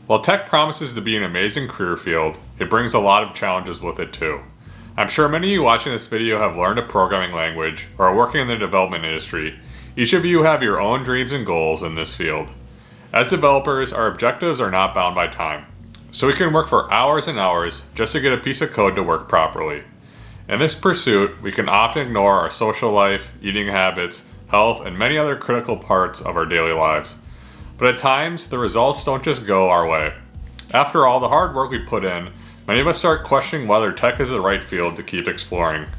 While tech promises to be an amazing career field, it brings a lot of challenges with it too. I'm sure many of you watching this video have learned a programming language or are working in the development industry. Each of you have your own dreams and goals in this field. As developers, our objectives are not bound by time, so we can work for hours and hours just to get a piece of code to work properly. In this pursuit, we can often ignore our social life, eating habits, health, and many other critical parts of our daily lives. But at times, the results don't just go our way. After all the hard work we put in, many of us start questioning whether tech is the right field to keep exploring.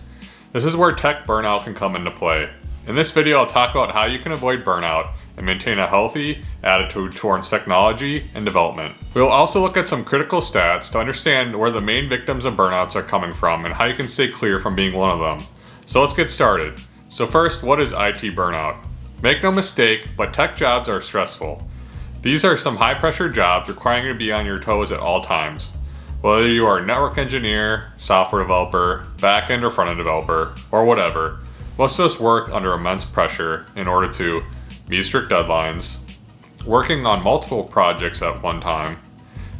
This is where tech burnout can come into play. In this video, I'll talk about how you can avoid burnout and maintain a healthy attitude towards technology and development. We'll also look at some critical stats to understand where the main victims of burnouts are coming from and how you can stay clear from being one of them. So let's get started. So first, what is IT burnout? Make no mistake, but tech jobs are stressful. These are some high-pressure jobs requiring you to be on your toes at all times. Whether you are a network engineer, software developer, back-end or front-end developer, or whatever, most of us work under immense pressure in order to meet strict deadlines, working on multiple projects at one time,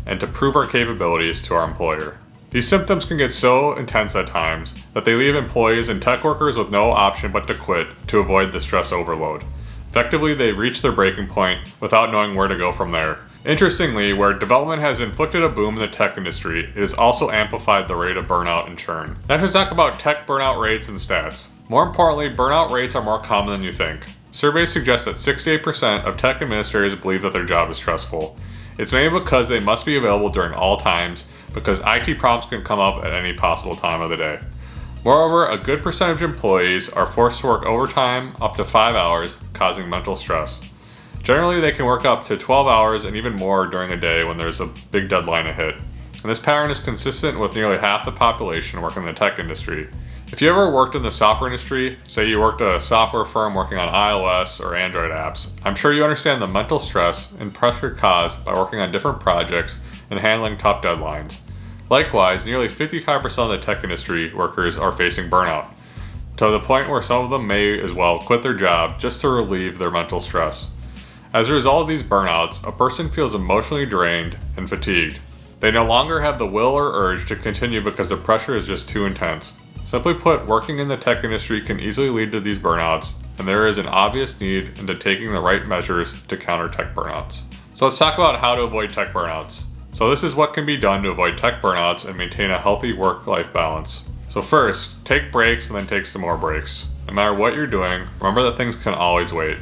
and to prove our capabilities to our employer. These symptoms can get so intense at times that they leave employees and tech workers with no option but to quit to avoid the stress overload. Effectively, they reach their breaking point without knowing where to go from there. Interestingly, where development has inflicted a boom in the tech industry, it has also amplified the rate of burnout and churn. Next, let's talk about tech burnout rates and stats. More importantly, burnout rates are more common than you think. Surveys suggest that 68% of tech administrators believe that their job is stressful. It's mainly because they must be available during all times, because IT problems can come up at any possible time of the day. Moreover, a good percentage of employees are forced to work overtime up to 5 hours, causing mental stress. Generally, they can work up to 12 hours and even more during a day when there's a big deadline to hit. And this pattern is consistent with nearly half the population working in the tech industry. If you ever worked in the software industry, say you worked at a software firm working on iOS or Android apps, I'm sure you understand the mental stress and pressure caused by working on different projects and handling tough deadlines. Likewise, nearly 55% of the tech industry workers are facing burnout, to the point where some of them may as well quit their job just to relieve their mental stress. As a result of these burnouts, a person feels emotionally drained and fatigued. They no longer have the will or urge to continue because the pressure is just too intense. Simply put, working in the tech industry can easily lead to these burnouts, and there is an obvious need into taking the right measures to counter tech burnouts. So let's talk about how to avoid tech burnouts. So this is what can be done to avoid tech burnouts and maintain a healthy work-life balance. So first, take breaks and then take some more breaks. No matter what you're doing, remember that things can always wait.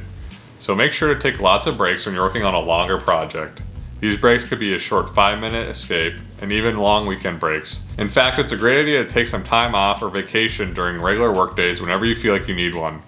So make sure to take lots of breaks when you're working on a longer project. These breaks could be a short 5-minute escape and even long weekend breaks. In fact, it's a great idea to take some time off or vacation during regular work days whenever you feel like you need one.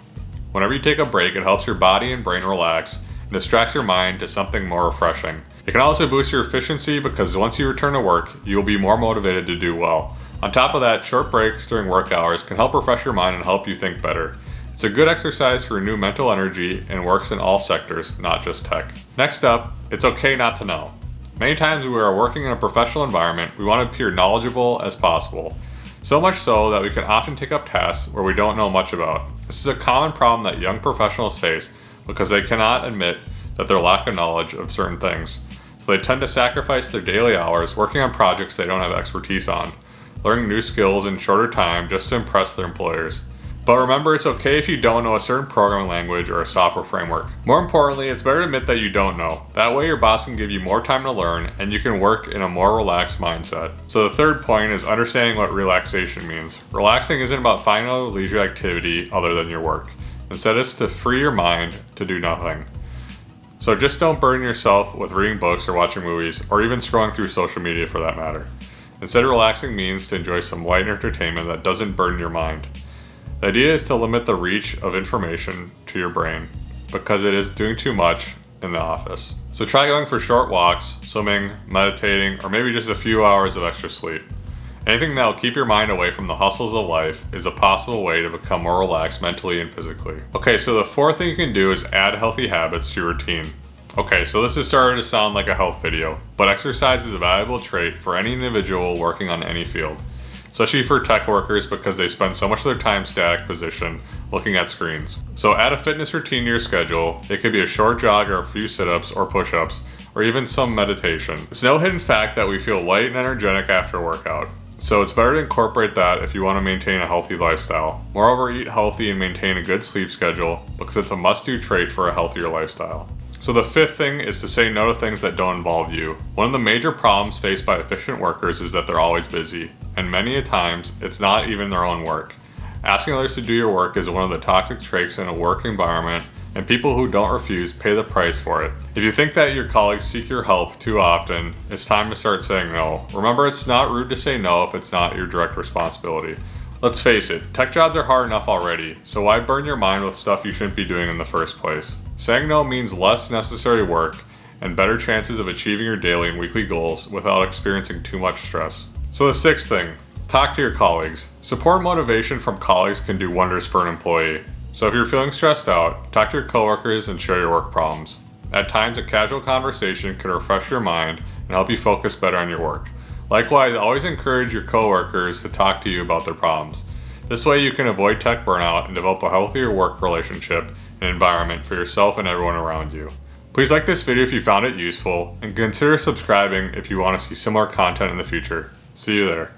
Whenever you take a break, it helps your body and brain relax and distracts your mind to something more refreshing. It can also boost your efficiency because once you return to work, you'll be more motivated to do well. On top of that, short breaks during work hours can help refresh your mind and help you think better. It's a good exercise for new mental energy and works in all sectors, not just tech. Next up, it's okay not to know. Many times when we are working in a professional environment, we want to appear knowledgeable as possible. So much so that we can often take up tasks where we don't know much about. This is a common problem that young professionals face because they cannot admit that their lack of knowledge of certain things. So they tend to sacrifice their daily hours working on projects they don't have expertise on, learning new skills in shorter time just to impress their employers. But remember, it's okay if you don't know a certain programming language or a software framework. More importantly, it's better to admit that you don't know. That way your boss can give you more time to learn and you can work in a more relaxed mindset. So the third point is understanding what relaxation means. Relaxing isn't about finding a leisure activity other than your work. Instead, it's to free your mind to do nothing. So just don't burden yourself with reading books or watching movies, or even scrolling through social media for that matter. Instead, relaxing means to enjoy some light entertainment that doesn't burden your mind. The idea is to limit the reach of information to your brain because it is doing too much in the office. So try going for short walks, swimming, meditating, or maybe just a few hours of extra sleep. Anything that will keep your mind away from the hustles of life is a possible way to become more relaxed mentally and physically. Okay, so the fourth thing you can do is add healthy habits to your routine. Okay, so this is starting to sound like a health video, but exercise is a valuable trait for any individual working on any field, especially for tech workers because they spend so much of their time static position looking at screens. So add a fitness routine to your schedule. It could be a short jog or a few sit-ups or push-ups, or even some meditation. It's no hidden fact that we feel light and energetic after a workout. So it's better to incorporate that if you want to maintain a healthy lifestyle. Moreover, eat healthy and maintain a good sleep schedule because it's a must-do trait for a healthier lifestyle. So the fifth thing is to say no to things that don't involve you. One of the major problems faced by efficient workers is that they're always busy, and many a times it's not even their own work. Asking others to do your work is one of the toxic traits in a work environment, and people who don't refuse pay the price for it. If you think that your colleagues seek your help too often, it's time to start saying no. Remember, it's not rude to say no if it's not your direct responsibility. Let's face it, tech jobs are hard enough already, so why burn your mind with stuff you shouldn't be doing in the first place? Saying no means less necessary work and better chances of achieving your daily and weekly goals without experiencing too much stress. So the sixth thing, talk to your colleagues. Support and motivation from colleagues can do wonders for an employee. So if you're feeling stressed out, talk to your coworkers and share your work problems. At times, a casual conversation can refresh your mind and help you focus better on your work. Likewise, always encourage your coworkers to talk to you about their problems. This way you can avoid tech burnout and develop a healthier work relationship and environment for yourself and everyone around you. Please like this video if you found it useful, and consider subscribing if you want to see similar content in the future. See you there.